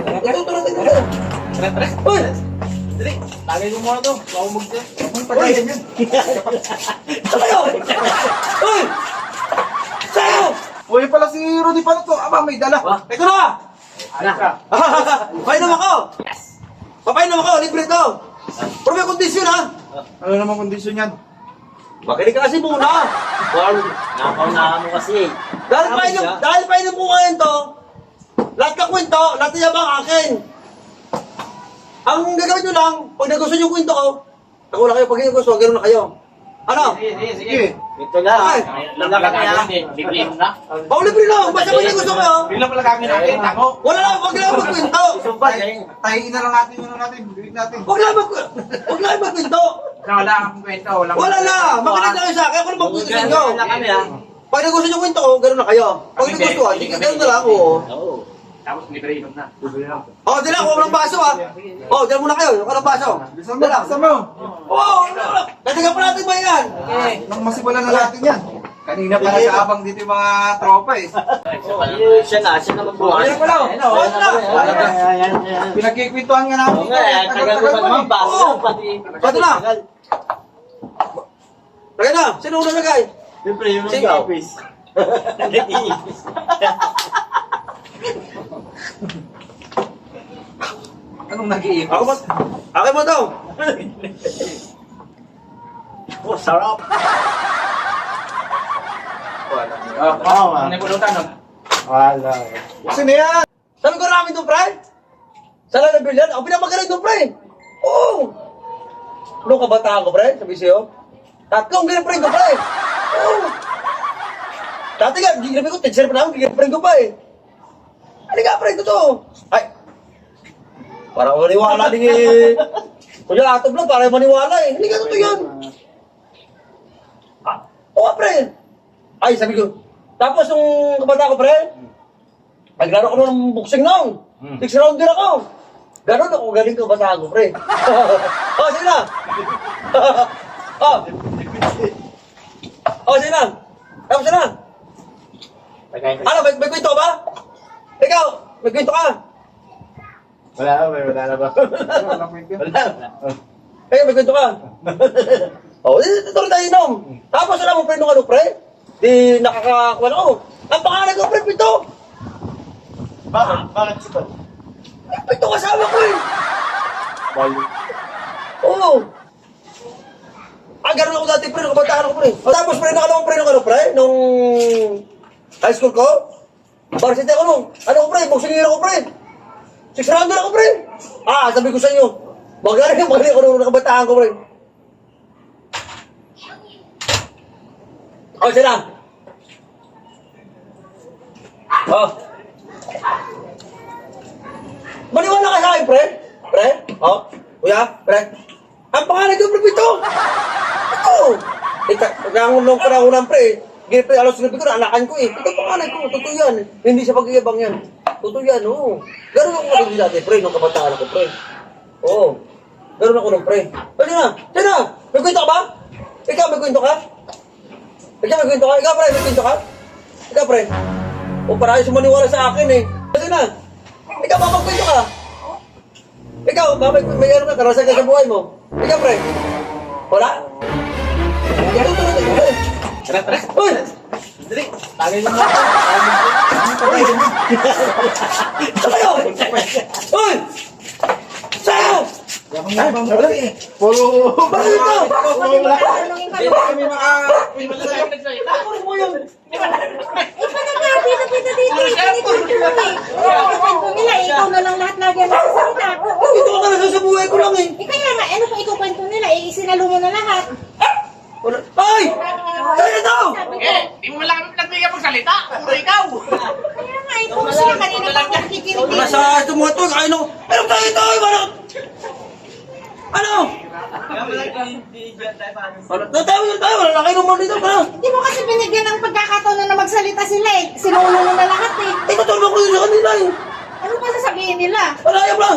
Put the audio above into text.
Tara. Uy! Dali, tagay mo muna to. Maumog dyan. Patayin yan. Sa'yo! Uy! Sa'yo! Uy, pala si Rudy pala to. Aba, may dala. Ito na! Papainom ako! Papainom ako, libre to! Pero may kondisyon ha! Ano naman kondisyon yan? Makinig ka kasi muna! Nakaunahan mo kasi. Dahil painom ko ngayon to, lahat ka kwento, lahat niya ba akin? Ang gagawin nyo lang, pag nagustuhan yung kwento ko, ako lang kayo, pag hindi gusto, gano'n na kayo. Ano? Sige. Ito lang. Ay. Wala ka kaya. Libre mo na. Oh, libre lang! Basta pag gusto ko yun. Bigla pala kami natin. Ako. Wala lang, wag lang magkwento! Tahiin na lang natin yun natin. Bibig natin. Wag lang magkwento! Wala akong kwento. Wala na! Makinig na kayo sa akin, ako na magkwento sa inyo. Wala kami ha. Pag nagustuhan yung kwento ko, gano'n na kayo. Pag hindi gusto, hindi gano'n na lang ako. Oo. Tapos libre inom na. Oh, dila, kuha mo ng baso ha. Oh, dila muna kayo, kuha ng baso. Dila. Sama mo. Oh, natigan pa natin ba yan? Nang masimulan na natin yan. Kanina pala sa abang dito yung mga tropa eh. Siya na magbukas. Ayan pala, oh. Ayan. Pinagkikwentuhan nga namin. Oo nga, tagal ko pa naman. Baso pati. Bato na. Lagay na, sino una lagay? Siyempre, yung Sige. nag-office. Anong nag-iipos? Ako mo, akin mo daw. Oh, sarap. Ano yung pulutan, no? Wala. Sino yan? Sabi ko namin doon, pre. Sala na bilyan, ako pinamagaling doon, pre. Oo. Noong kabataan ko, pre, sabi sa'yo. Tatlong girlfriend ko, pre. Oo. Dati nga, girlfriend ko, teacher pa namin, girlfriend ko pa eh. Ano nga, pre, totoo. Ay. Parang maniwala din eh. Kuya, atog lang, parang maniwala eh. Hindi ka totoo yan. Oo, pre. Ay, sabi ko. Tapos, nung kabataan ko, pre, naglaro ko ng boxing noon. 6 rounder ako. Ganon ako, galing ko kabataan ko, pre. Oh, sige na. Oh. Oh, sige na. Tapos na. Ano, may kwento ba? Ikaw, may kwento ka? Wala na ba? Eh, may kwento ka? Oh, ito rin tayo inom. Tapos alam mo, pre, nung ano, pre? Di nakakakuha na ako. Ang pangalan ko, pre, Pito. Bakit sito? Pito kasama ko eh. Bali. Oo. Ganun ako dati, pre, nung kabataan ako, pre. O, tapos, pre, nung ano, pre, nung high school ko, varsity ako nung, ano ko, pre, boxing ako, pre. 6 rounder ako, pre. Sabi ko sa inyo, magaling ako nung nakabataan ko, pre. O, sila. Oh. Maniwala ka sa akin, pre? Pre? Oh, kuya, pre? Ang pangalan ko, pre, Pito. Ito. Nung panahon pre, pre, alos sinabi ko na anakan ko eh. Ito pangalan ko, totoo yan. Hindi siya pag-iibang yan. Totoo yan, oo. Ganun ako kalili dati, pre, nung kabataan ako, pre. Oo. Ganun ako nung pre. O, sina, may kwento ka ba? Ikaw, may kwento ka? Ikaw, may kwento ka? Ikaw, pre, may kwento ka? Ikaw, pre. O, para ayaw maniwala sa akin eh. O, sina, ikaw, mapagkwento ka? Ikaw, may ano ka, karasan ka sa buhay mo? Ikaw, pre. Wala? Tara. Uy! Dali, tagay mo muna. Sa'yo! Uy! Sa'yo! Puro. Bakit ito? Kami mga... Tapurin mo yun! Ikaw na lang lahat lagi ang nagsasalita. Ito ka na sa buhay ko lang eh! Kaya nga, ano kung ikukwento nila, isinalo mo na lahat. Wala. Ay! Sa'yo ito! Di mo lang kami pinagbigyan magsalita. Puro ikaw. Kaya nga, ikaw sila kanina pa ako nakikinig. Wala sa ito mga ito, ay no! Pero tayo ito! Ano? Tayo, wala na kayo naman dito pa! Hindi mo kasi binigyan ng pagkakataon na magsalita sila eh. Sinulo mo na lahat eh. Ito tulong ko yun sa kanila eh! Ano pa sasabihin nila? Wala yan ba?